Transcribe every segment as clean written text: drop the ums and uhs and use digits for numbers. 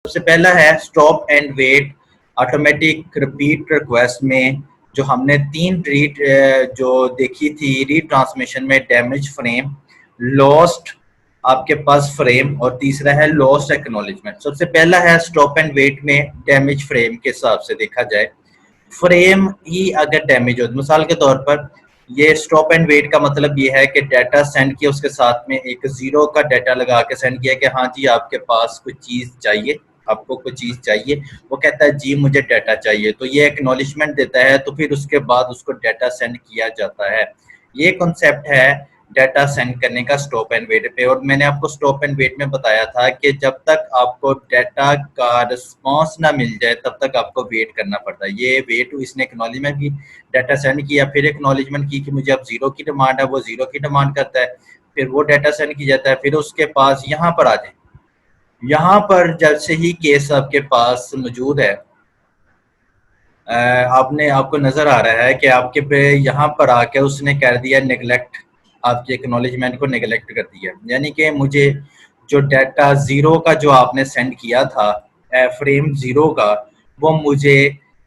सबसे पहला है stop and wait automatic repeat request में जो हमने तीन रीड जो देखी थी रीट्रांसमिशन में, डैमेज फ्रेम, लॉस्ट आपके पास फ्रेम और तीसरा है लॉस्ट एक्नॉलेजमेंट। सबसे पहला है स्टॉप एंड वेट में डैमेज फ्रेम के हिसाब से देखा जाए, फ्रेम ही अगर डैमेज हो, मिसाल के तौर पर ये स्टॉप एंड वेट का मतलब ये है कि डाटा सेंड किया, उसके साथ में एक जीरो का डाटा लगा के सेंड किया कि हाँ जी आपके पास कुछ चीज़ चाहिए, आपको कुछ चीज़ चाहिए। वो कहता है जी मुझे डाटा चाहिए, तो ये एक्नॉलेजमेंट देता है, तो फिर उसके बाद उसको डाटा सेंड किया जाता है। ये कॉन्सेप्ट है डाटा सेंड करने का स्टॉप एंड वेट पे। और मैंने आपको स्टॉप एंड वेट में बताया था कि जब तक आपको डाटा का रिस्पॉन्स ना मिल जाए तब तक आपको वेट करना पड़ता है। ये वेट, इसने एक्नॉलेजमेंट की, डाटा सेंड किया, फिर एक्नॉलेजमेंट की कि मुझे अब जीरो की डिमांड है, वो जीरो की डिमांड करता है, फिर वो डाटा सेंड की जाता है, फिर उसके पास यहाँ पर आ जाए। यहाँ पर जब से ही केस आपके पास मौजूद है, आपको नजर आ रहा है कि आपके पे यहाँ पर आके उसने कर दिया नेगलेक्ट, आपके एक्नॉलेजमेंट को नेगलेक्ट कर दिया। यानी कि मुझे जो डाटा जीरो का जो आपने सेंड किया था, फ्रेम जीरो का, वो मुझे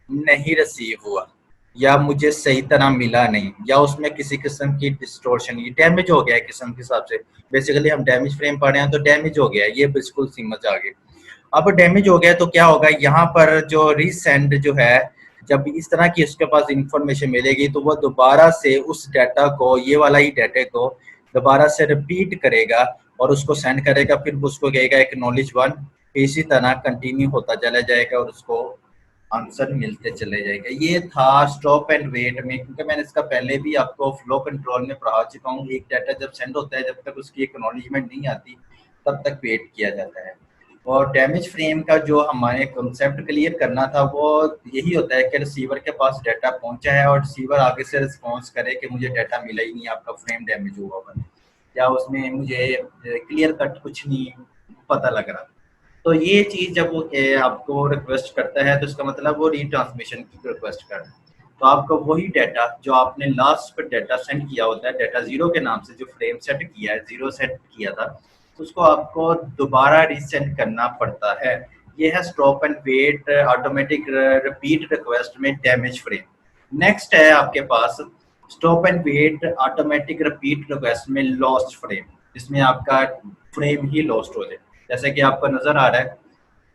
नहीं रिसीव हुआ या मुझे सही तरह मिला नहीं, या उसमें किसी किस्म की डिस्टोर्शन, ये डैमेज हो गया है किस्म के हिसाब से। बेसिकली हम डैमेज फ्रेम पढ़ रहे हैं, तो डैमेज हो गया है, ये बिल्कुल समझ आ गई। अब डैमेज हो गया तो क्या होगा, यहाँ पर जो रीसेंड जो है, जब इस तरह की उसके पास इंफॉर्मेशन मिलेगी तो वो दोबारा से उस डाटा को, ये वाला ही डाटा को दोबारा से रिपीट करेगा और उसको सेंड करेगा, फिर उसको कहेगा एक्नॉलेज वन, इसी तरह कंटिन्यू होता चला जाएगा और उसको आंसर मिलते चले जाएगा। ये था स्टॉप एंड वेट में, क्योंकि मैंने इसका पहले भी आपको फ्लो कंट्रोल में पढ़ा चुका हूँ। एक डाटा जब सेंड होता है, जब तक उसकी एक्नॉलेजमेंट नहीं आती तब तक वेट किया जाता है। और डैमेज फ्रेम का जो हमारे कॉन्सेप्ट क्लियर करना था वो यही होता है कि रिसीवर के पास डाटा पहुंचा है और रिसीवर आगे से रिस्पॉन्स करे कि मुझे डाटा मिला ही नहीं, आपका फ्रेम डैमेज हुआ हुआ है, या उसमें मुझे क्लियर कट कुछ नहीं पता लग रहा। तो ये चीज़ जब वो आपको रिक्वेस्ट करता है तो इसका मतलब वो रीट्रांसमिशन की रिक्वेस्ट कर रहा है। तो आपको वही डाटा जो आपने लास्ट पर डाटा सेंड किया होता है, डाटा जीरो के नाम से जो फ्रेम सेट किया है, जीरो सेट किया था, तो उसको आपको दोबारा रीसेंड करना पड़ता है। ये है stop and wait automatic repeat request में डैमेज फ्रेम। नेक्स्ट है आपके पास stop and wait automatic repeat request में लॉस्ट फ्रेम, जिसमें आपका फ्रेम ही लॉस्ट हो जाए। जैसे कि आपको नजर आ रहा है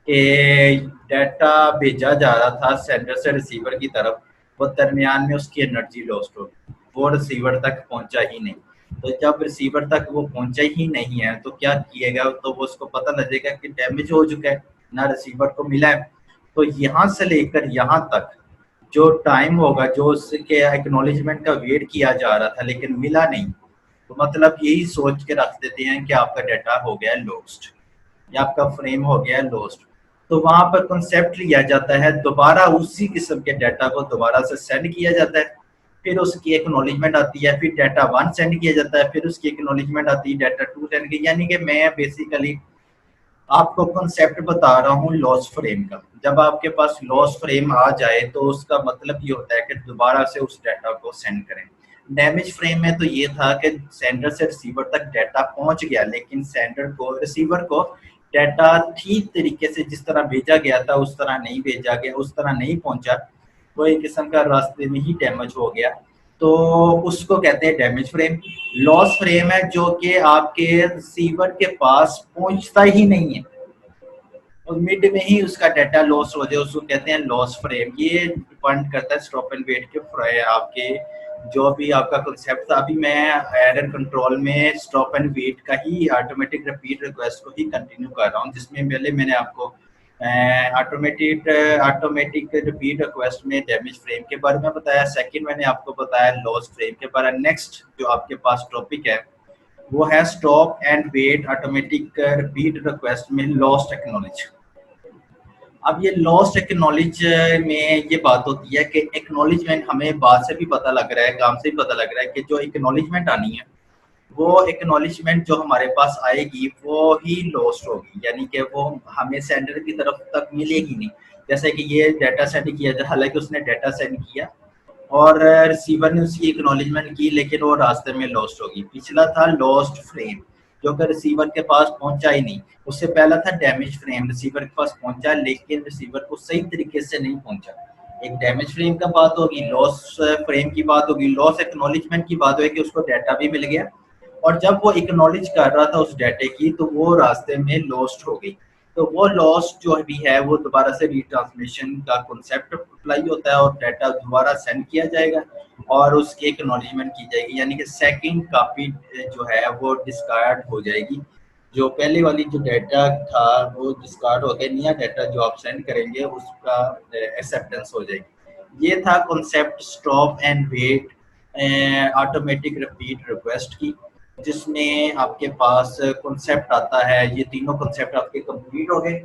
कि डाटा भेजा जा रहा था सेंडर से रिसीवर की तरफ, वो दरमियान में उसकी एनर्जी लॉस्ट हो गई, वो रिसीवर तक पहुंचा ही नहीं। तो जब रिसीवर तक वो पहुंचा ही नहीं है तो क्या किएगा, तो वो उसको पता लगेगा कि डैमेज हो चुका है, ना रिसीवर को मिला है। तो यहाँ से लेकर यहाँ तक जो टाइम होगा, जो उसके एक्नॉलेजमेंट का वेट किया जा रहा था लेकिन मिला नहीं, तो मतलब यही सोच के रख देते हैं कि आपका डाटा हो गया लॉस्ट या आपका फ्रेम हो गया लॉस्ट। तो वहां पर कॉन्सेप्ट लिया जाता है, दोबारा उसी किस्म के डाटा को दोबारा से सेंड किया जाता है, फिर उसकी एक्नॉलेजमेंट आती है, फिर डाटा वन सेंड किया जाता है, फिर उसकी एक्नॉलेजमेंट आती है, डाटा टू सेंड की। यानी कि मैं बेसिकली आपको कॉन्सेप्ट बता रहा हूँ लॉस फ्रेम का। जब आपके पास लॉस फ्रेम आ जाए तो उसका मतलब ये होता है कि दोबारा से उस डाटा को सेंड करें। डैमेज फ्रेम में तो ये था कि सेंडर से रिसीवर तक डाटा पहुंच गया, लेकिन सेंडर को, रिसीवर को डाटा ठीक तरीके से जिस तरह भेजा गया था उस तरह नहीं भेजा गया, उस तरह नहीं पहुंचा, वो एक किस्म का रास्ते में ही डैमेज हो गया, तो उसको कहते हैं डैमेज फ्रेम। लॉस फ्रेम है जो कि आपके रिसीवर के पास पहुंचता ही नहीं है और मिड में ही उसका डाटा लॉस हो जाए, उसको कहते हैं लॉस फ्रेम। ये डिपेंड करता है स्टॉप एंड वेट के आपके जो भी आपका कंसेप्ट था। अभी मैं एरर कंट्रोल में स्टॉप एंड वेट का ही ऑटोमेटिक रिपीट रिक्वेस्ट को ही कंटिन्यू कर रहा हूँ, जिसमें पहले मैंने आपको ऑटोमेटिक रिपीट रिक्वेस्ट में डैमेज फ्रेम के बारे में बताया, सेकंड मैंने आपको बताया लॉस फ्रेम के बारे में। नेक्स्ट जो आपके पास टॉपिक है वो है stop and wait automatic repeat request में लॉस्ट एक्नॉलेज। अब ये लॉस्ट एक्नॉलेज में ये बात होती है कि एक्नॉलेजमेंट, हमें बात से भी पता लग रहा है, काम से भी पता लग रहा है कि जो एक्नॉलेजमेंट आनी है वो एक्नॉलेजमेंट जो हमारे पास आएगी वो ही लॉस्ट होगी, यानी कि वो हमें सेंडर की तरफ तक मिलेगी नहीं। जैसे कि ये डाटा सेंड किया था, हालांकि उसने डाटा सेंड किया और रिसीवर ने उसकी एक्नॉलेजमेंट की, लेकिन वो रास्ते में लॉस्ट होगी। पिछला था लॉस्ट फ्रेम, जो कि रिसीवर के पास पहुंचा ही नहीं। उससे पहला था डैमेज फ्रेम, रिसीवर के पास पहुंचा लेकिन रिसीवर को सही तरीके से नहीं पहुंचा। एक डैमेज फ्रेम का बात होगी, लॉस फ्रेम की बात होगी, लॉस एक्नॉलेजमेंट की बात होगी कि उसको डाटा भी मिल गया और जब वो एक्नॉलेज कर रहा था उस डाटे की तो वो रास्ते में लॉस्ट हो गई। तो वो लॉस जो भी है वो दोबारा से रिट्रांसमिशन का कॉन्सेप्ट अप्लाई होता है और डाटा दोबारा सेंड किया जाएगा और उसकी एक्नॉलेजमेंट की जाएगी, यानी कि सेकंड कॉपी जो है वो डिस्कार्ड हो जाएगी। जो पहले वाली जो डाटा था वो डिस्कार्ड हो गया, नया डाटा जो आप सेंड करेंगे उसका एक्सेप्टेंस हो जाएगी। ये था concept stop and wait automatic repeat request की, जिसमें आपके पास कॉन्सेप्ट आता है। ये तीनों कॉन्सेप्ट आपके कंप्लीट हो गए।